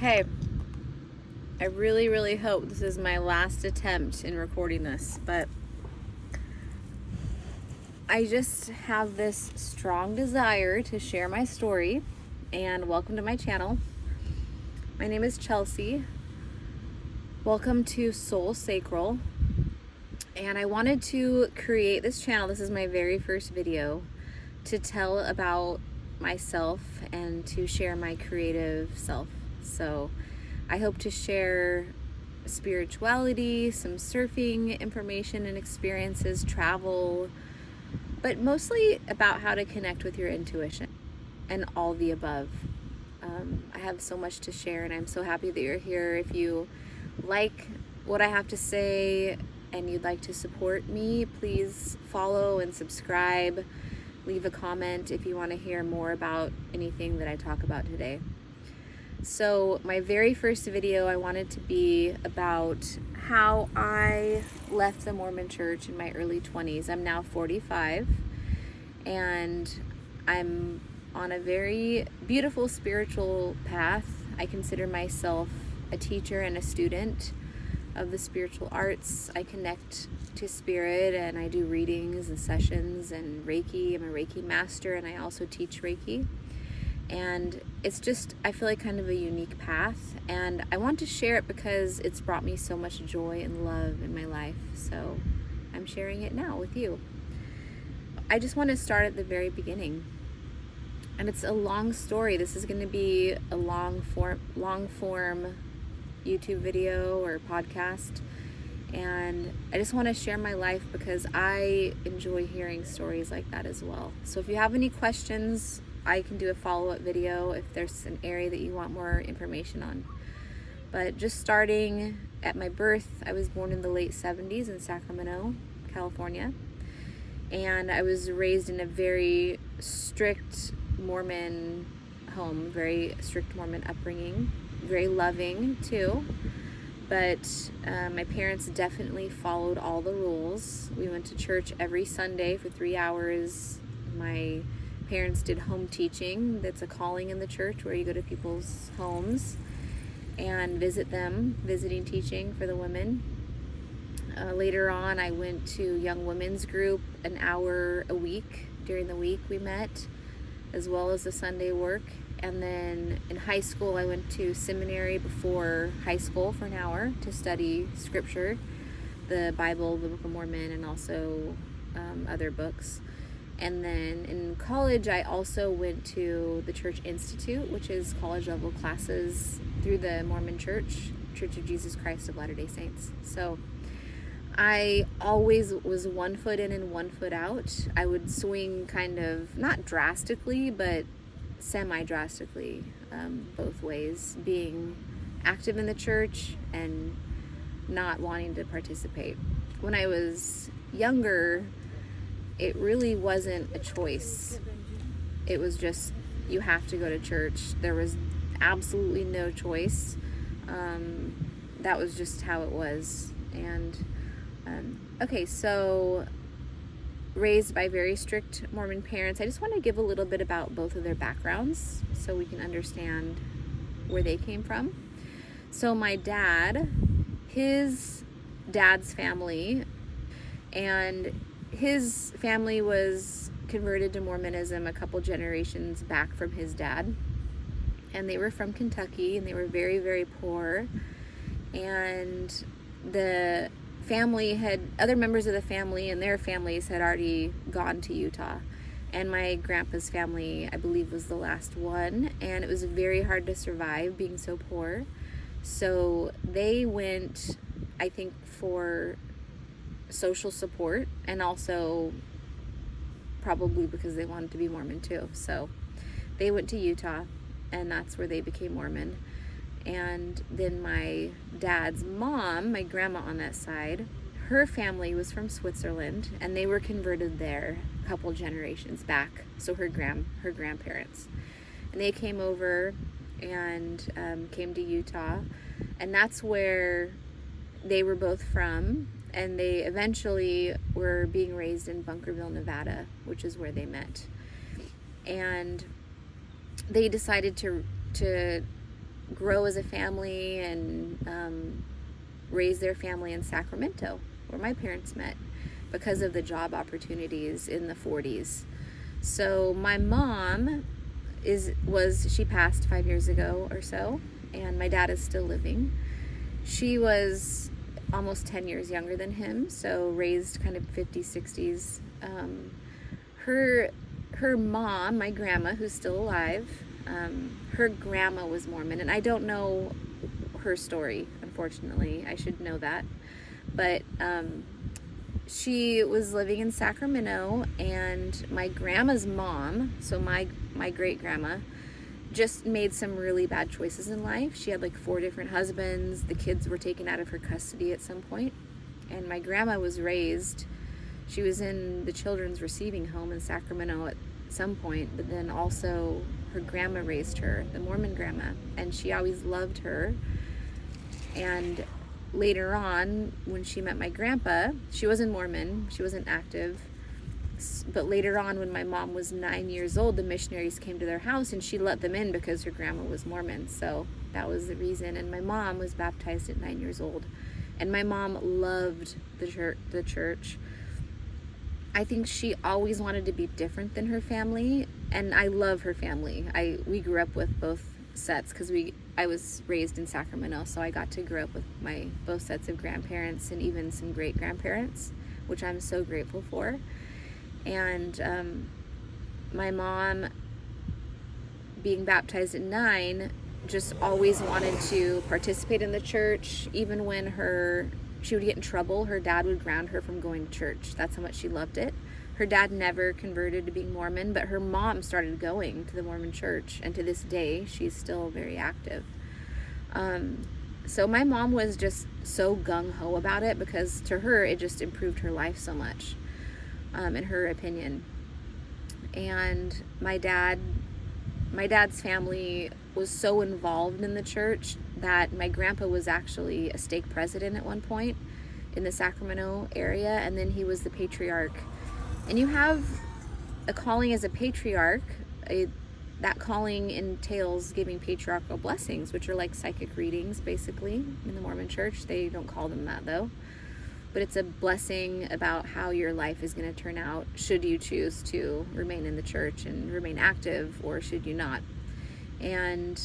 Okay, I really hope this is my last attempt in recording this, but I just have this strong desire to share my story, and welcome to my channel. My name is Chelsea. Welcome to Soul Sacral, and I wanted to create this channel. This is my very first video to tell about myself and to share my creative self. So I hope to share spirituality, some surfing information and experiences, travel, but mostly about how to connect with your intuition and all the above. I have so much to share, and I'm so happy that you're here. If you like what I have to say and you'd like to support me, please follow and subscribe. Leave a comment if you want to hear more about anything that I talk about today. So my very first video, I wanted to be about how I left the Mormon church in my early 20s. I'm now 45, and I'm on a very beautiful spiritual path. I consider myself a teacher and a student of the spiritual arts. I connect to spirit, and I do readings and sessions and Reiki. I'm a Reiki master, and I also teach Reiki. And it's just, I feel like, kind of a unique path, and I want to share it because it's brought me so much joy and love in my life. So I'm sharing it now with you. I just want to start at the very beginning, and it's a long story. This is going to be a long form YouTube video or podcast, and I just want to share my life because I enjoy hearing stories like that as well. So if you have any questions, I can do a follow-up video if there's an area that you want more information on. But just starting at my birth, I was born in the late 70s in Sacramento, California, and I was raised in a very strict Mormon home, very strict Mormon upbringing, very loving too. But my parents definitely followed all the rules. We went to church every Sunday for 3 hours. My parents did home teaching. That's a calling in the church where you go to people's homes and visit them, visiting teaching for the women. Later on, I went to young women's group an hour a week. During the week we met, as well as the Sunday work. And then in high school, I went to seminary before high school for an hour to study scripture, the Bible, the Book of Mormon, and also other books. And then in college, I also went to the Church Institute, which is college level classes through the Mormon Church, Church of Jesus Christ of Latter-day Saints. So I always was 1 foot in and 1 foot out. I would swing kind of, not drastically, but semi-drastically, both ways, being active in the church and not wanting to participate. When I was younger, it really wasn't a choice. It was just, you have to go to church. There was absolutely no choice. That was just how it was. And okay, so raised by very strict Mormon parents. I just want to give a little bit about both of their backgrounds so we can understand where they came from. So my dad, his dad's family, and his family was converted to Mormonism a couple generations back from his dad, and they were from Kentucky, and they were very poor, and the family had, other members of the family and their families had already gone to Utah, and my grandpa's family, I believe, was the last one, and it was very hard to survive being so poor. So they went, I think, for social support, and also probably because they wanted to be Mormon too. So they went to Utah, and that's where they became Mormon. And then my dad's mom, my grandma on that side, her family was from Switzerland, and they were converted there a couple generations back. So her grandparents, and they came over and came to Utah, and that's where they were both from. And they eventually were being raised in Bunkerville, Nevada, which is where they met. And they decided to grow as a family and raise their family in Sacramento, where my parents met, because of the job opportunities in the 40s. So my mom she passed 5 years ago or so, and my dad is still living. She was almost 10 years younger than him, so raised kind of 50s, 60s. Her mom, my grandma, who's still alive, her grandma was Mormon, and I don't know her story, unfortunately. I should know that. But she was living in Sacramento, and my grandma's mom, so my great grandma, just made some really bad choices in life. She had like 4 different husbands. The kids were taken out of her custody at some point. And my grandma was raised, she was in the children's receiving home in Sacramento at some point, but then also her grandma raised her, the Mormon grandma, and she always loved her. And later on, when she met my grandpa, she wasn't Mormon, she wasn't active, but later on, when my mom was 9 years old, the missionaries came to their house and she let them in because her grandma was Mormon. So that was the reason. And my mom was baptized at 9 years old. And my mom loved the church. I think she always wanted to be different than her family. And I love her family. We grew up with both sets because I was raised in Sacramento. So I got to grow up with both sets of grandparents and even some great grandparents, which I'm so grateful for. And my mom, being baptized at 9, just always wanted to participate in the church. Even when she would get in trouble, her dad would ground her from going to church. That's how much she loved it. Her dad never converted to being Mormon, but her mom started going to the Mormon church, and to this day she's still very active. So my mom was just so gung-ho about it, because to her it just improved her life so much. In her opinion. And my dad's family was so involved in the church that my grandpa was actually a stake president at one point in the Sacramento area, and then he was the patriarch. And you have a calling as a patriarch. That calling entails giving patriarchal blessings, which are like psychic readings basically in the Mormon church. They don't call them that though. But it's a blessing about how your life is going to turn out should you choose to remain in the church and remain active, or should you not. And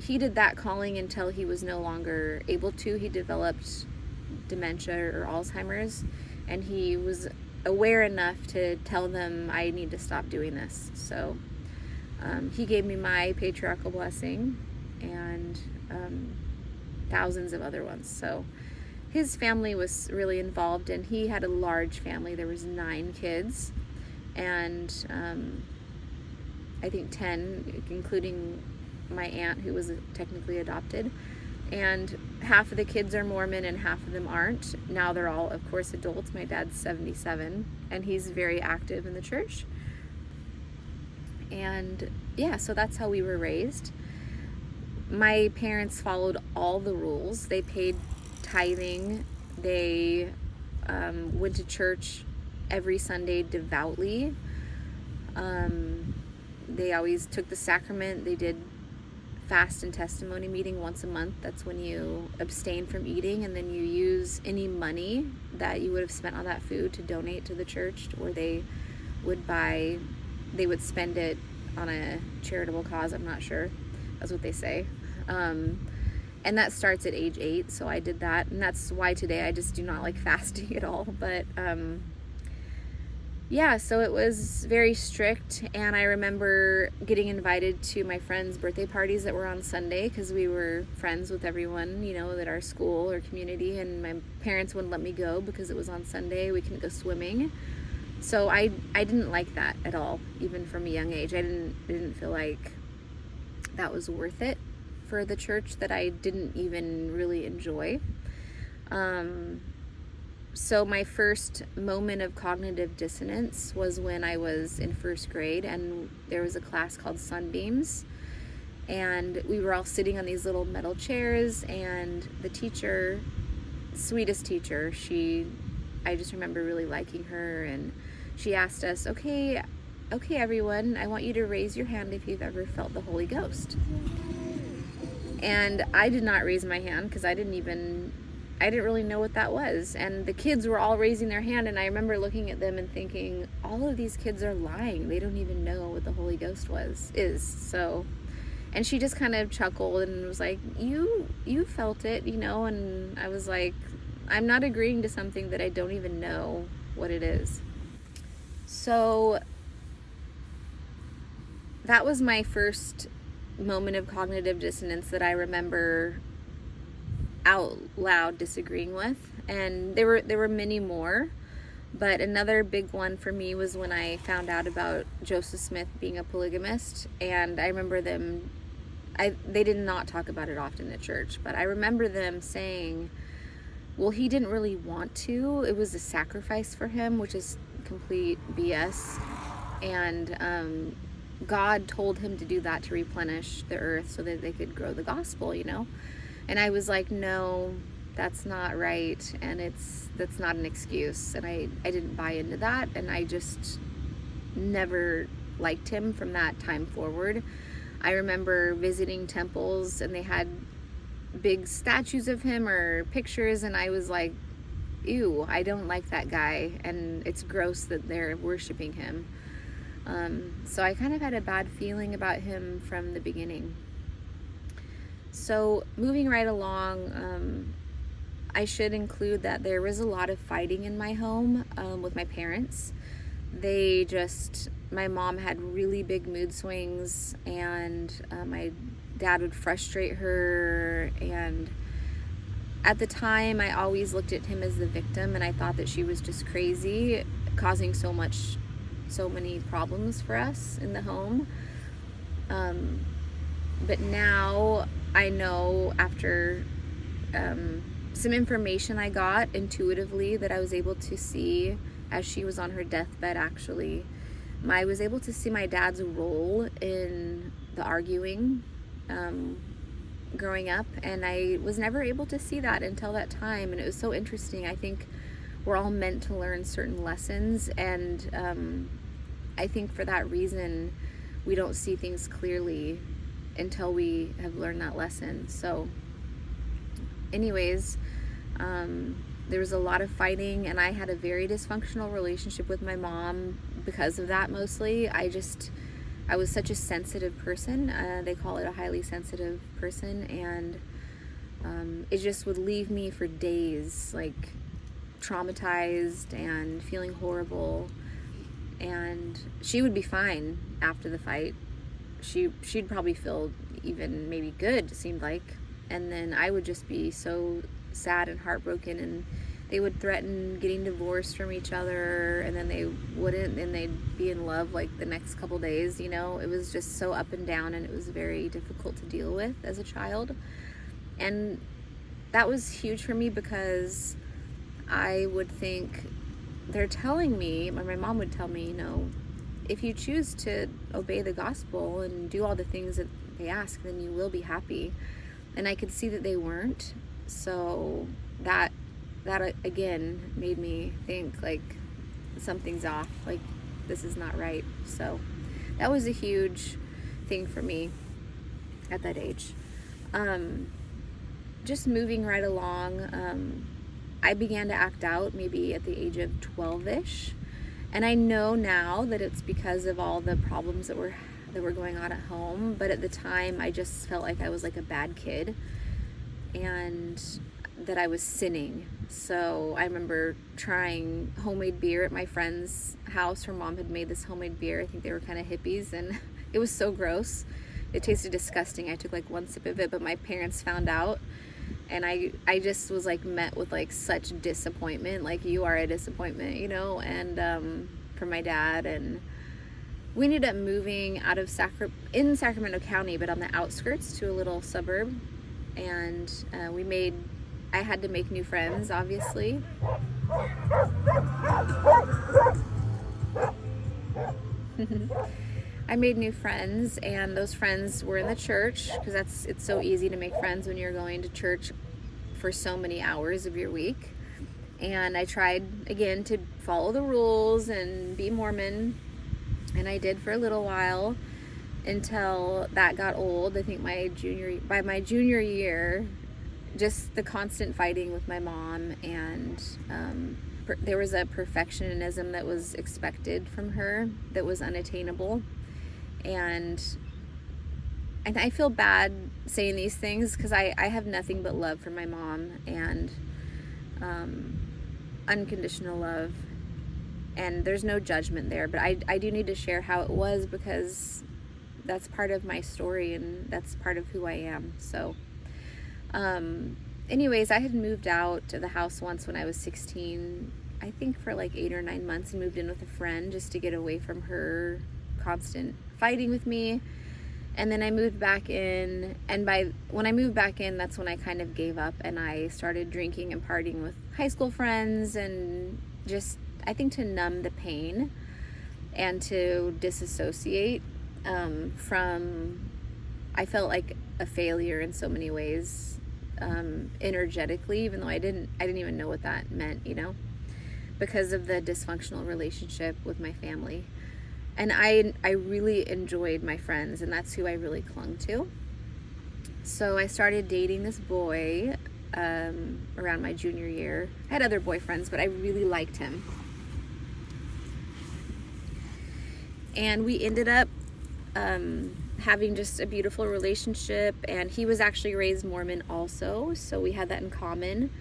he did that calling until he was no longer able to. He developed dementia or Alzheimer's, and he was aware enough to tell them, I need to stop doing this. So he gave me my patriarchal blessing and thousands of other ones. So his family was really involved, and he had a large family. There was 9 kids, and I think 10, including my aunt, who was technically adopted. And half of the kids are Mormon and half of them aren't. Now they're all, of course, adults. My dad's 77, and he's very active in the church. And yeah, so that's how we were raised. My parents followed all the rules. They paid tithing. They went to church every Sunday devoutly. They always took the sacrament. They did fast and testimony meeting once a month. That's when you abstain from eating, and then you use any money that you would have spent on that food to donate to the church, or they would spend it on a charitable cause. I'm not sure. That's what they say. And that starts at age 8, so I did that, and that's why today I just do not like fasting at all. But yeah, so it was very strict, and I remember getting invited to my friends' birthday parties that were on Sunday, because we were friends with everyone, at our school or community, and my parents wouldn't let me go because it was on Sunday. We couldn't go swimming. So I didn't like that at all, even from a young age. I didn't feel like that was worth it for the church that I didn't even really enjoy. So my first moment of cognitive dissonance was when I was in first grade, and there was a class called Sunbeams, and we were all sitting on these little metal chairs, and the teacher, sweetest teacher, I just remember really liking her, and she asked us, okay everyone, I want you to raise your hand if you've ever felt the Holy Ghost. And I did not raise my hand because I didn't really know what that was. And the kids were all raising their hand, and I remember looking at them and thinking, all of these kids are lying. They don't even know what the Holy Ghost is. So, and she just kind of chuckled and was like, you felt it, and I was like, I'm not agreeing to something that I don't even know what it is. So that was my first moment of cognitive dissonance that I remember out loud disagreeing with, and there were many more, but another big one for me was when I found out about Joseph Smith being a polygamist. And I remember they did not talk about it often at church, but I remember them saying, well, he didn't really want to, it was a sacrifice for him, which is complete BS. And God told him to do that to replenish the earth so that they could grow the gospel, And I was like, no, that's not right, and that's not an excuse. And I didn't buy into that, and I just never liked him from that time forward. I remember visiting temples, and they had big statues of him or pictures, and I was like, ew, I don't like that guy, and it's gross that they're worshiping him. So I kind of had a bad feeling about him from the beginning. So moving right along, I should include that there was a lot of fighting in my home with my parents. My mom had really big mood swings, and my dad would frustrate her. And at the time, I always looked at him as the victim, and I thought that she was just crazy, causing so many problems for us in the home. But now I know, after some information I got intuitively, that I was able to see as she was on her deathbed, actually. I was able to see my dad's role in the arguing growing up, and I was never able to see that until that time. And it was so interesting. I think we're all meant to learn certain lessons, and I think for that reason we don't see things clearly until we have learned that lesson. So anyways, there was a lot of fighting, and I had a very dysfunctional relationship with my mom because of that. Mostly I was such a sensitive person. They call it a highly sensitive person, and it just would leave me for days like traumatized and feeling horrible. And she would be fine after the fight. She'd probably feel even maybe good, it seemed like. And then I would just be so sad and heartbroken, and they would threaten getting divorced from each other, and then they wouldn't, and they'd be in love like the next couple days. It was just so up and down, and it was very difficult to deal with as a child. And that was huge for me, because I would think, they're telling me, my mom would tell me, if you choose to obey the gospel and do all the things that they ask, then you will be happy. And I could see that they weren't. So that again made me think like something's off, like this is not right. So that was a huge thing for me at that age. Just moving right along, I began to act out maybe at the age of 12-ish. And I know now that it's because of all the problems that were going on at home. But at the time, I just felt like I was like a bad kid, and that I was sinning. So I remember trying homemade beer at my friend's house. Her mom had made this homemade beer. I think they were kind of hippies, and it was so gross. It tasted disgusting. I took like one sip of it, but my parents found out. And I just was like met with like such disappointment, like you are a disappointment, and from my dad. And we ended up moving out of in Sacramento County, but on the outskirts to a little suburb. And I had to make new friends, obviously. I made new friends, and those friends were in the church, because it's so easy to make friends when you're going to church for so many hours of your week. And I tried again to follow the rules and be Mormon, and I did for a little while. until that got old. I think by my junior year, just the constant fighting with my mom, and there was a perfectionism that was expected from her that was unattainable. And I feel bad saying these things because I have nothing but love for my mom, and unconditional love, and there's no judgment there, but I do need to share how it was, because that's part of my story and that's part of who I am. So anyways, I had moved out of the house once when I was 16, I think for like 8 or 9 months, and moved in with a friend just to get away from her constant fighting with me. And then I moved back in, and when I moved back in, that's when I kind of gave up, and I started drinking and partying with high school friends, and just, I think, to numb the pain and to disassociate from, I felt like a failure in so many ways, energetically, even though I didn't even know what that meant, because of the dysfunctional relationship with my family. And I really enjoyed my friends, and that's who I really clung to. So I started dating this boy around my junior year. I had other boyfriends, but I really liked him. And we ended up having just a beautiful relationship, and he was actually raised Mormon also, so we had that in common.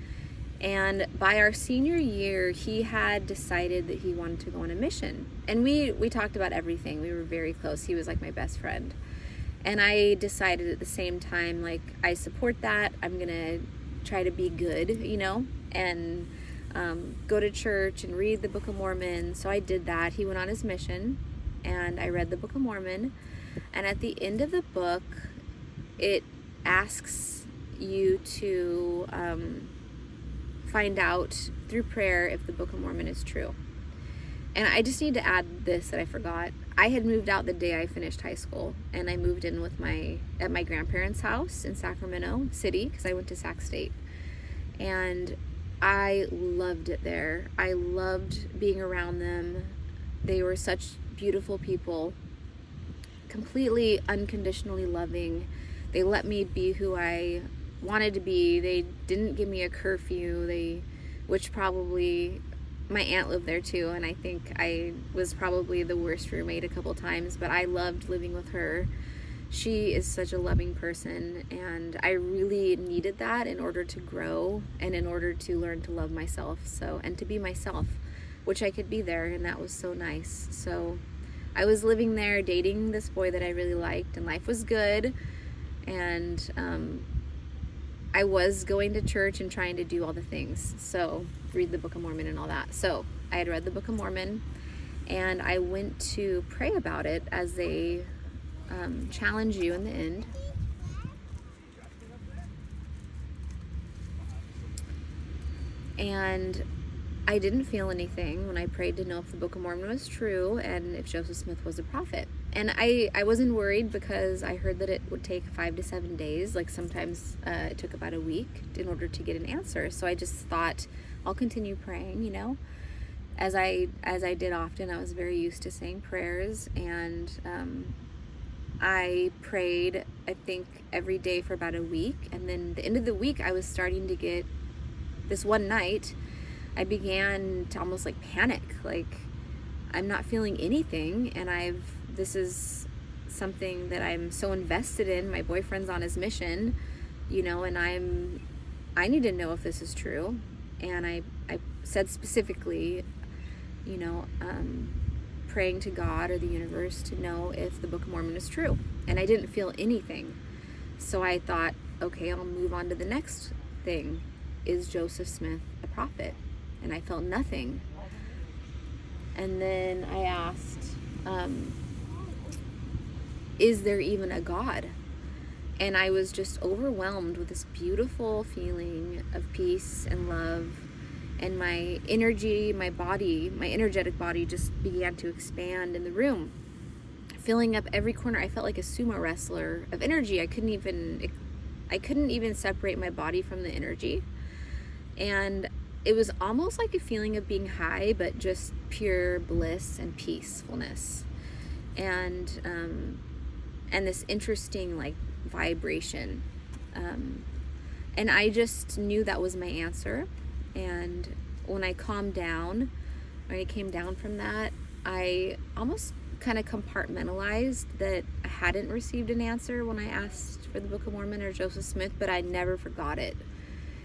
And by our senior year, he had decided that he wanted to go on a mission. And we talked about everything. We were very close. He was like my best friend. And I decided at the same time, like, I support that. I'm going to try to be good, and go to church and read the Book of Mormon. So I did that. He went on his mission, and I read the Book of Mormon. And at the end of the book, it asks you to find out through prayer if the Book of Mormon is true. And I just need to add this that I forgot. I had moved out the day I finished high school, and I moved in at my grandparents' house in Sacramento City, because I went to Sac State. And I loved it there. I loved being around them. They were such beautiful people, completely unconditionally loving. They let me be who I wanted to be. They didn't give me a curfew, which probably, my aunt lived there too, and I think I was probably the worst roommate a couple times, but I loved living with her. She is such a loving person, and I really needed that in order to grow and in order to learn to love myself, and to be myself, which I could be there, and that was so nice. So I was living there, dating this boy that I really liked, and life was good, and I was going to church and trying to do all the things, so read the Book of Mormon and all that. So I had read the Book of Mormon, and I went to pray about it, as they challenge you in the end. And I didn't feel anything when I prayed to know if the Book of Mormon was true and if Joseph Smith was a prophet. And I wasn't worried, because I heard that it would take 5 to 7 days. Like sometimes it took about a week in order to get an answer. So I just thought, I'll continue praying, As I did often. I was very used to saying prayers, and I prayed, I think, every day for about a week. And then the end of the week, I was starting to get, this one night, I began to almost like panic, like I'm not feeling anything, and this is something that I'm so invested in. My boyfriend's on his mission, and I need to know if this is true. And I said specifically, praying to God or the universe to know if the Book of Mormon is true. And I didn't feel anything. So I thought, okay, I'll move on to the next thing. Is Joseph Smith a prophet? And I felt nothing. And then I asked, is there even a God? And I was just overwhelmed with this beautiful feeling of peace and love. And my energy, my body, my energetic body just began to expand in the room, filling up every corner. I felt like a sumo wrestler of energy. I couldn't even separate my body from the energy. And it was almost like a feeling of being high, but just pure bliss and peacefulness. And and this interesting like vibration. And I just knew that was my answer. And when I calmed down, when I came down from that, I almost kind of compartmentalized that I hadn't received an answer when I asked for the Book of Mormon or Joseph Smith, but I never forgot it.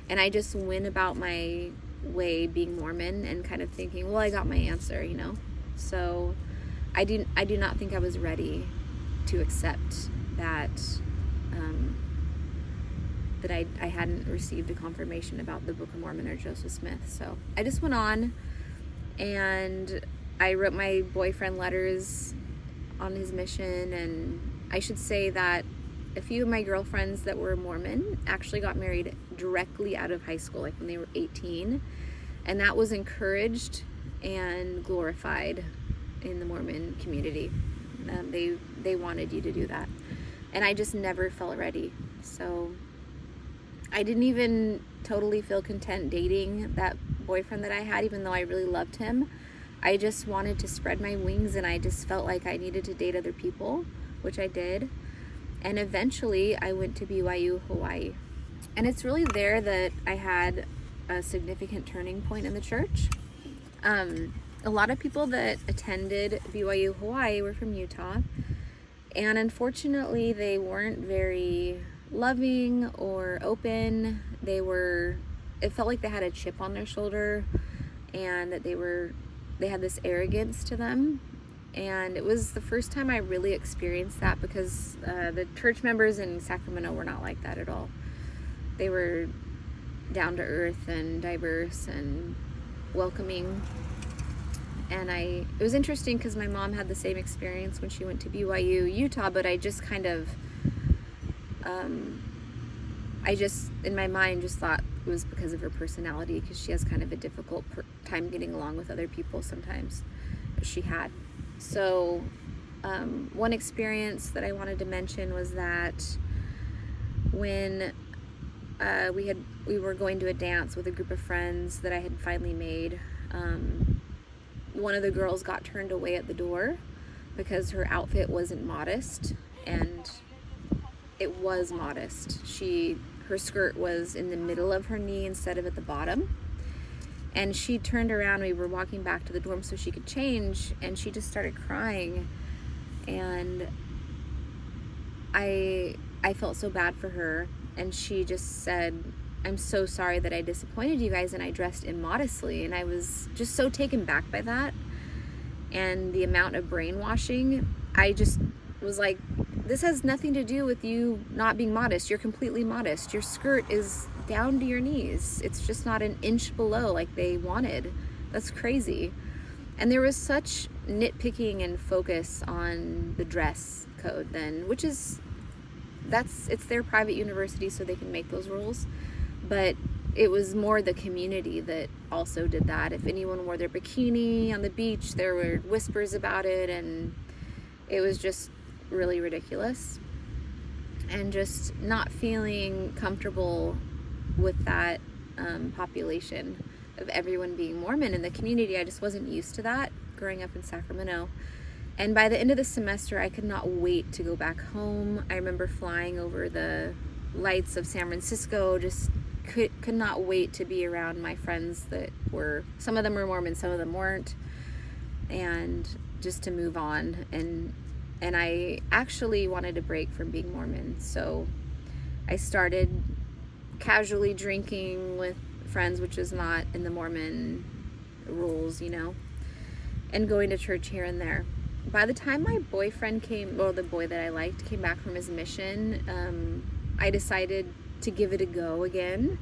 And I just went about my way being Mormon and kind of thinking, well, I got my answer, you know? So I do not think I was ready to accept that, that I hadn't received a confirmation about the Book of Mormon or Joseph Smith. So I just went on and I wrote my boyfriend letters on his mission. And I should say that a few of my girlfriends that were Mormon actually got married directly out of high school, like when they were 18. And that was encouraged and glorified in the Mormon community. They wanted you to do that. And I just never felt ready. So I didn't even totally feel content dating that boyfriend that I had, even though I really loved him. I just wanted to spread my wings, and I just felt like I needed to date other people, which I did. And eventually I went to BYU, Hawaii. And it's really there that I had a significant turning point in the church. A lot of people that attended BYU, Hawaii were from Utah. And unfortunately, they weren't very loving or open. It felt like they had a chip on their shoulder, and that they had this arrogance to them. And it was the first time I really experienced that, because the church members in Sacramento were not like that at all. They were down to earth and diverse and welcoming. And it was interesting because my mom had the same experience when she went to BYU, Utah, but I just kind of, in my mind, just thought it was because of her personality, because she has kind of a difficult time getting along with other people sometimes. She had. So one experience that I wanted to mention was that when we were going to a dance with a group of friends that I had finally made, one of the girls got turned away at the door because her outfit wasn't modest, and it was modest. Her skirt was in the middle of her knee instead of at the bottom. And she turned around, we were walking back to the dorm so she could change, and she just started crying. And I felt so bad for her, and she just said, "I'm so sorry that I disappointed you guys, and I dressed immodestly." And I was just so taken back by that and the amount of brainwashing. I just was like, this has nothing to do with you not being modest. You're completely modest. Your skirt is down to your knees. It's just not an inch below like they wanted. That's crazy. And there was such nitpicking and focus on the dress code then, which is, it's their private university, so they can make those rules. But it was more the community that also did that. If anyone wore their bikini on the beach, there were whispers about it, and it was just really ridiculous. And just not feeling comfortable with that population of everyone being Mormon in the community. I just wasn't used to that growing up in Sacramento. And by the end of the semester, I could not wait to go back home. I remember flying over the lights of San Francisco, just could not wait to be around my friends that were, some of them were Mormon, some of them weren't, and just to move on. And I actually wanted to break from being Mormon, so I started casually drinking with friends, which is not in the Mormon rules, you know, and going to church here and there. By the time my boyfriend the boy that I liked came back from his mission, I decided to give it a go again,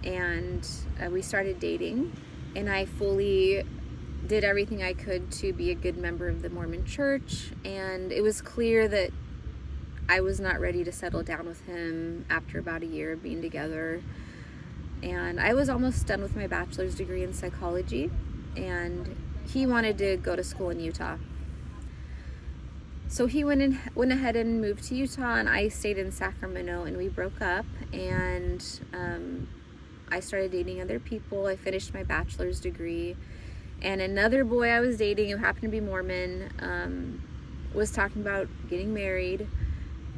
and we started dating, and I fully did everything I could to be a good member of the Mormon church. And it was clear that I was not ready to settle down with him after about a year of being together. And I was almost done with my bachelor's degree in psychology, and he wanted to go to school in Utah. So he went ahead and moved to Utah, and I stayed in Sacramento, and we broke up. And I started dating other people. I finished my bachelor's degree, and another boy I was dating, who happened to be Mormon, was talking about getting married,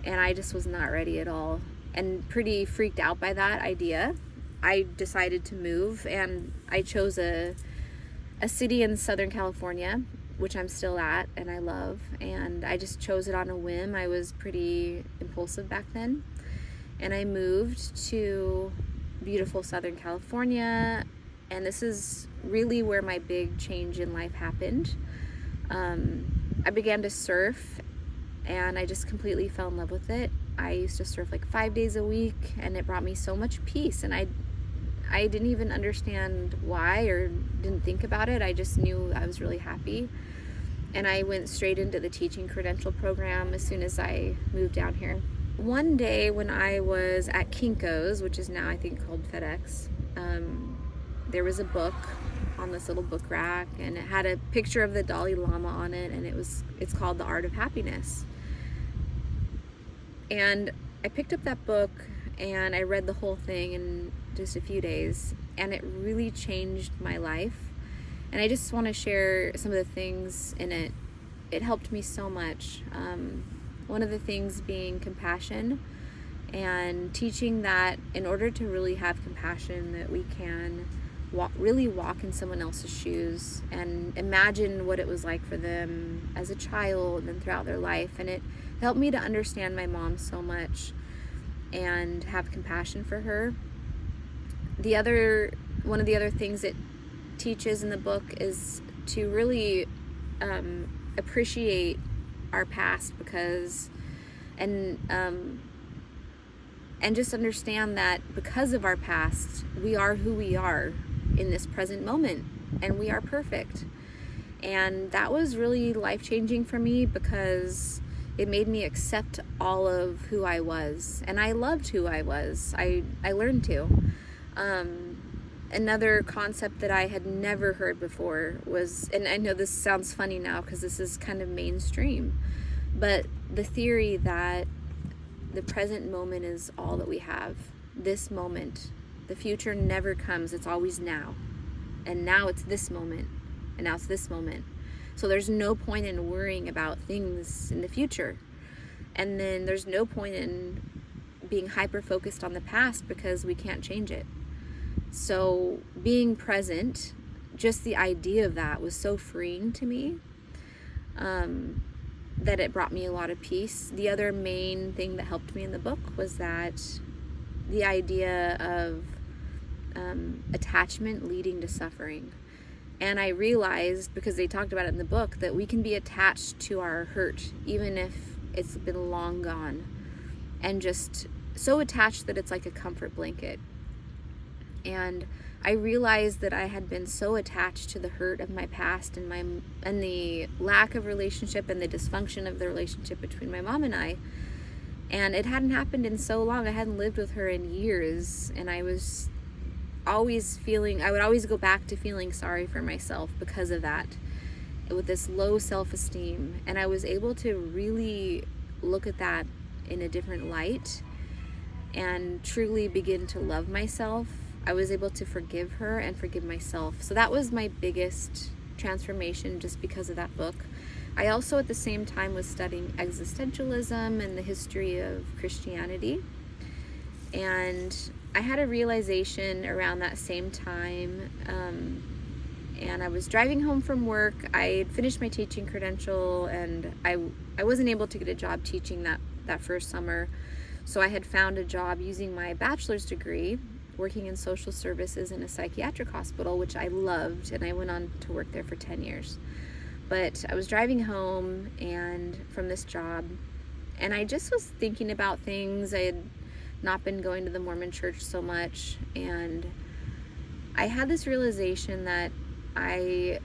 and I just was not ready at all and pretty freaked out by that idea. I decided to move, and I chose a city in Southern California, which I'm still at and I love, and I just chose it on a whim. I was pretty impulsive back then, and I moved to beautiful Southern California, and this is really where my big change in life happened. I began to surf, and I just completely fell in love with it. I used to surf like 5 days a week, and it brought me so much peace, and I didn't even understand why or didn't think about it. I just knew I was really happy. And I went straight into the teaching credential program as soon as I moved down here. One day when I was at Kinko's, which is now I think called FedEx, there was a book on this little book rack, and it had a picture of the Dalai Lama on it, and it's called The Art of Happiness. And I picked up that book and I read the whole thing in just a few days, and it really changed my life. And I just want to share some of the things in it. It helped me so much. One of the things being compassion, and teaching that in order to really have compassion, that we can really walk in someone else's shoes and imagine what it was like for them as a child and throughout their life. And it helped me to understand my mom so much and have compassion for her. One of the other things it teaches in the book is to really appreciate our past, and just understand that because of our past, we are who we are in this present moment, and we are perfect. And that was really life-changing for me, because it made me accept all of who I was, and I loved who I was. I learned to. Another concept that I had never heard before was, and I know this sounds funny now because this is kind of mainstream, but the theory that the present moment is all that we have. This moment. The future never comes. It's always now. And now it's this moment. And now it's this moment. So there's no point in worrying about things in the future. And then there's no point in being hyper-focused on the past, because we can't change it. So being present, just the idea of that was so freeing to me, that it brought me a lot of peace. The other main thing that helped me in the book was that the idea of attachment leading to suffering. And I realized, because they talked about it in the book, that we can be attached to our hurt even if it's been long gone, and just so attached that it's like a comfort blanket. And I realized that I had been so attached to the hurt of my past and the lack of relationship and the dysfunction of the relationship between my mom and I. And it hadn't happened in so long. I hadn't lived with her in years, and I would always go back to feeling sorry for myself because of that, with this low self-esteem. And I was able to really look at that in a different light and truly begin to love myself. I was able to forgive her and forgive myself. So that was my biggest transformation, just because of that book. I also at the same time was studying existentialism and the history of Christianity. And I had a realization around that same time. And I was driving home from work. I had finished my teaching credential, and I wasn't able to get a job teaching that first summer. So I had found a job using my bachelor's degree, working in social services in a psychiatric hospital, which I loved, and I went on to work there for 10 years. But I was driving home from this job, and I just was thinking about things. I had not been going to the Mormon church so much, and I had this realization that I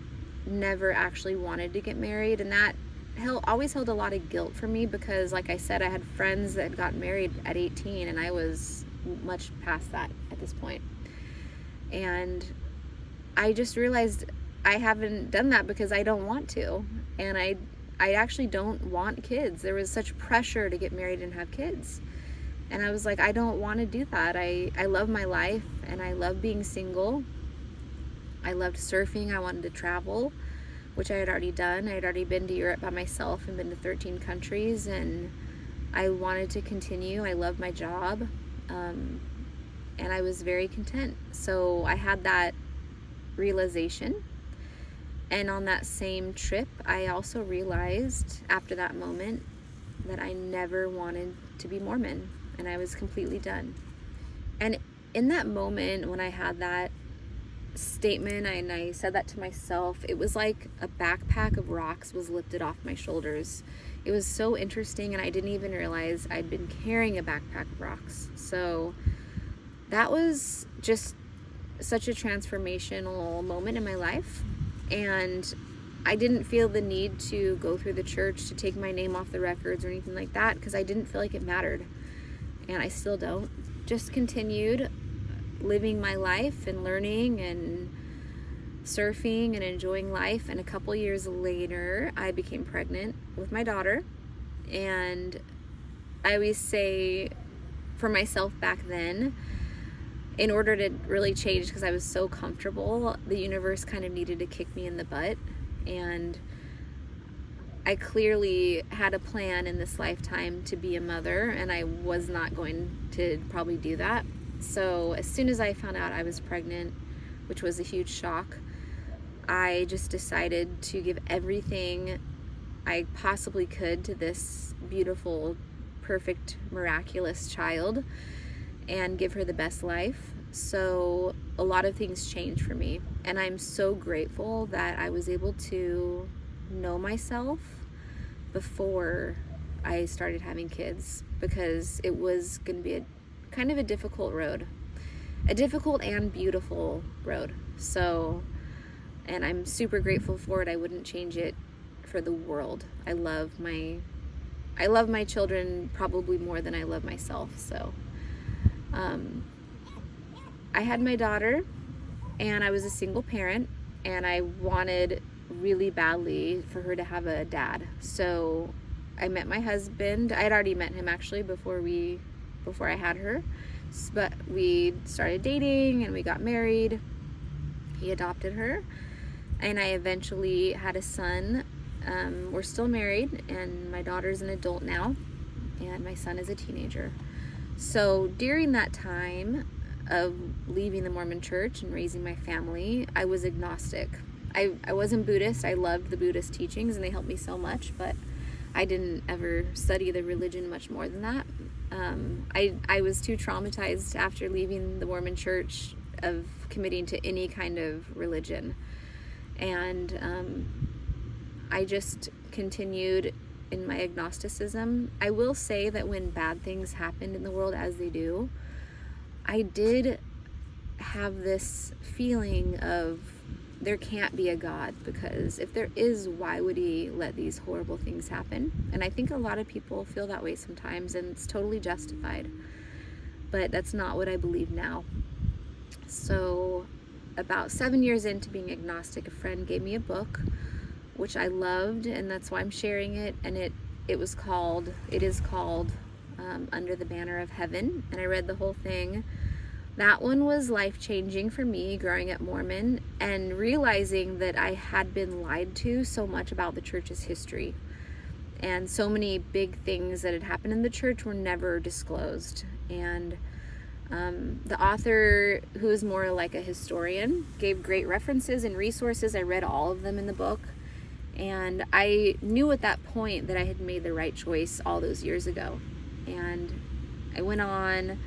never actually wanted to get married, and that always held a lot of guilt for me, because like I said, I had friends that got married at 18, and I was much past that at this point. And I just realized I haven't done that because I don't want to, and I actually don't want kids. There was such pressure to get married and have kids, and I was like, I don't want to do that. I love my life, and I love being single. I loved surfing. I wanted to travel, which I had already done. I had already been to Europe by myself and been to 13 countries, and I wanted to continue. I loved my job, and I was very content. So I had that realization. And on that same trip, I also realized after that moment that I never wanted to be Mormon, and I was completely done. And in that moment when I had that statement and I said that to myself, it was like a backpack of rocks was lifted off my shoulders. It was so interesting, and I didn't even realize I'd been carrying a backpack of rocks. So that was just such a transformational moment in my life, and I didn't feel the need to go through the church to take my name off the records or anything like that, because I didn't feel like it mattered, and I still don't. Just continued living my life and learning and surfing and enjoying life, and a couple years later I became pregnant with my daughter. And I always say for myself back then, in order to really change, because I was so comfortable, the universe kind of needed to kick me in the butt. And I clearly had a plan in this lifetime to be a mother, and I was not going to probably do that. So as soon as I found out I was pregnant, which was a huge shock, I just decided to give everything I possibly could to this beautiful, perfect, miraculous child and give her the best life. So a lot of things changed for me, and I'm so grateful that I was able to know myself before I started having kids, because it was going to be a kind of a difficult road, a difficult and beautiful road. So, and I'm super grateful for it. I wouldn't change it for the world. I love my children probably more than I love myself. So I had my daughter, and I was a single parent, and I wanted really badly for her to have a dad. So I met my husband. I had already met him actually before I had her, but we started dating and we got married. He adopted her, and I eventually had a son. We're still married, and my daughter's an adult now, and my son is a teenager. So during that time of leaving the Mormon church and raising my family, I was agnostic. I wasn't Buddhist. I loved the Buddhist teachings, and they helped me so much, but I didn't ever study the religion much more than that. I was too traumatized after leaving the Mormon church of committing to any kind of religion. And I just continued in my agnosticism. I will say that when bad things happened in the world, as they do, I did have this feeling of there can't be a God, because if there is, why would he let these horrible things happen? And I think a lot of people feel that way sometimes, and it's totally justified, but that's not what I believe now. So about 7 years into being agnostic, a friend gave me a book which I loved, and that's why I'm sharing it. And it is called Under the Banner of Heaven, and I read the whole thing. That one was life-changing for me, growing up Mormon and realizing that I had been lied to so much about the church's history, and so many big things that had happened in the church were never disclosed. And the author, who is more like a historian, gave great references and resources. I read all of them in the book, and I knew at that point that I had made the right choice all those years ago. And I went on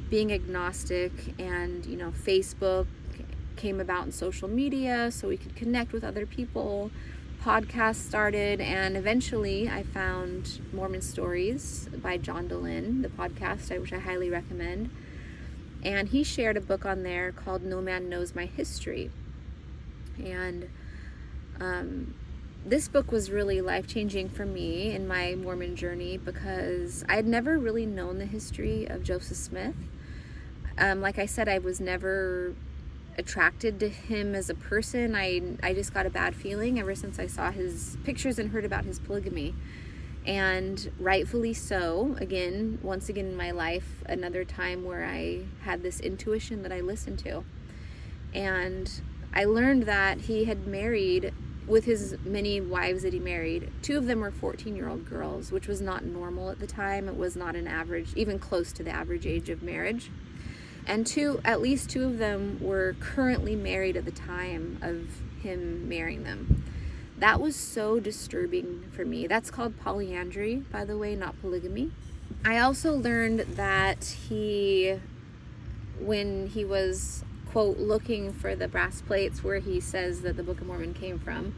being agnostic, and Facebook came about in social media so we could connect with other people. Podcasts started, and eventually I found Mormon Stories by John Dehlin, the podcast, which I highly recommend. And he shared a book on there called No Man Knows My History. And this book was really life-changing for me in my Mormon journey, because I had never really known the history of Joseph Smith. Like I said, I was never attracted to him as a person. I just got a bad feeling ever since I saw his pictures and heard about his polygamy. And rightfully so. Once again in my life, another time where I had this intuition that I listened to. And I learned that he had married with his many wives that he married, 2 of them were 14-year-old girls, which was not normal at the time. It was not an average, even close to the average age of marriage. And at least 2 of them were currently married at the time of him marrying them. That was so disturbing for me. That's called polyandry, by the way, not polygamy. I also learned that when he was, quote, looking for the brass plates where he says that the Book of Mormon came from,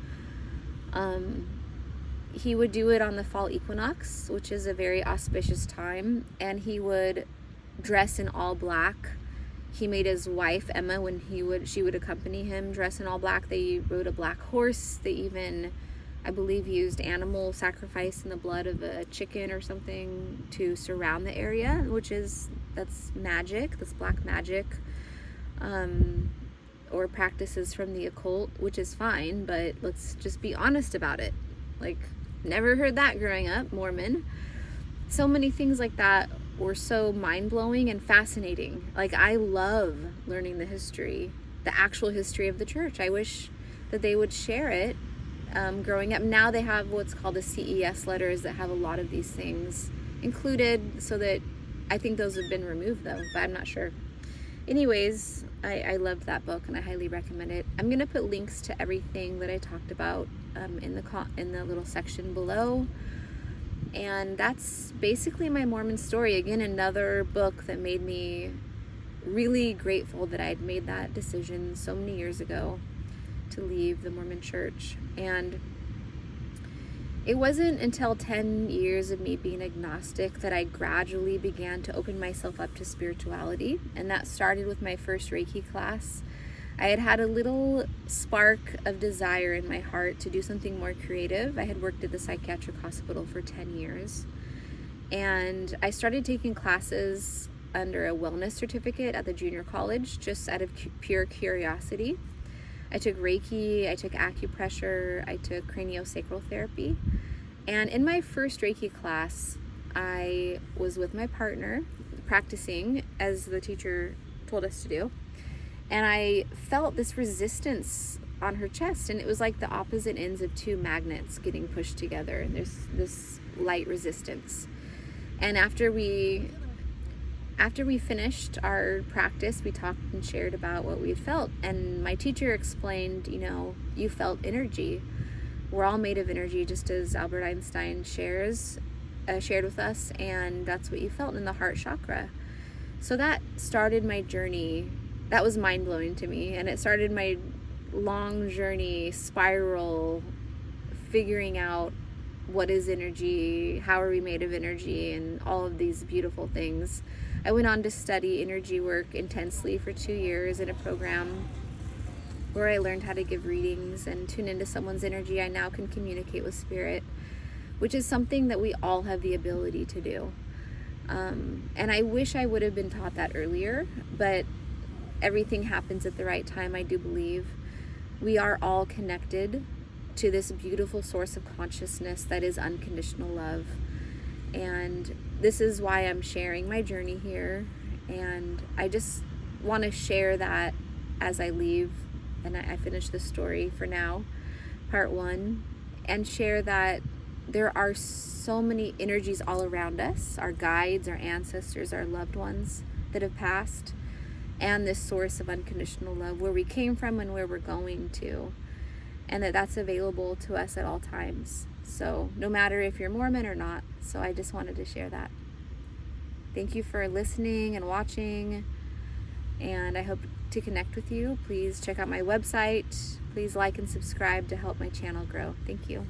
he would do it on the fall equinox, which is a very auspicious time, and he would dress in all black. He made his wife Emma, when she would accompany him, dress in all black. They rode a black horse. They even, I believe, used animal sacrifice in the blood of a chicken or something to surround the area, that's magic. That's black magic, or practices from the occult, which is fine, but let's just be honest about it. Like, never heard that growing up, Mormon. So many things like that were so mind-blowing and fascinating. Like, I love learning the history, the actual history of the church. I wish that they would share it. Growing up, now they have what's called the CES letters that have a lot of these things included, so that I think those have been removed though, but I'm not sure. Anyways, I loved that book and I highly recommend it. I'm gonna put links to everything that I talked about in the little section below. And that's basically my Mormon story. Again, another book that made me really grateful that I'd made that decision so many years ago to leave the Mormon church. And it wasn't until 10 years of me being agnostic that I gradually began to open myself up to spirituality. And that started with my first Reiki class. I had a little spark of desire in my heart to do something more creative. I had worked at the psychiatric hospital for 10 years. And I started taking classes under a wellness certificate at the junior college, just out of pure curiosity. I took Reiki, I took acupressure, I took craniosacral therapy. And in my first Reiki class, I was with my partner practicing as the teacher told us to do. And I felt this resistance on her chest, and it was like the opposite ends of 2 magnets getting pushed together. And there's this light resistance. And after we finished our practice, we talked and shared about what we had felt. And my teacher explained, you felt energy. We're all made of energy, just as Albert Einstein shared with us, and that's what you felt in the heart chakra. So that started my journey. That was mind-blowing to me, and it started my long journey spiral, figuring out what is energy, how are we made of energy, and all of these beautiful things. I went on to study energy work intensely for 2 years in a program where I learned how to give readings and tune into someone's energy. I now can communicate with spirit, which is something that we all have the ability to do. And I wish I would have been taught that earlier, but everything happens at the right time, I do believe. We are all connected to this beautiful source of consciousness that is unconditional love. And this is why I'm sharing my journey here. And I just want to share that as I leave and I finish the story for now, part 1, and share that there are so many energies all around us, our guides, our ancestors, our loved ones that have passed, and this source of unconditional love, where we came from and where we're going to, and that's available to us at all times. So no matter if you're Mormon or not. So I just wanted to share that. Thank you for listening and watching, and I hope to connect with you. Please check out my website. Please like and subscribe to help my channel grow. Thank you.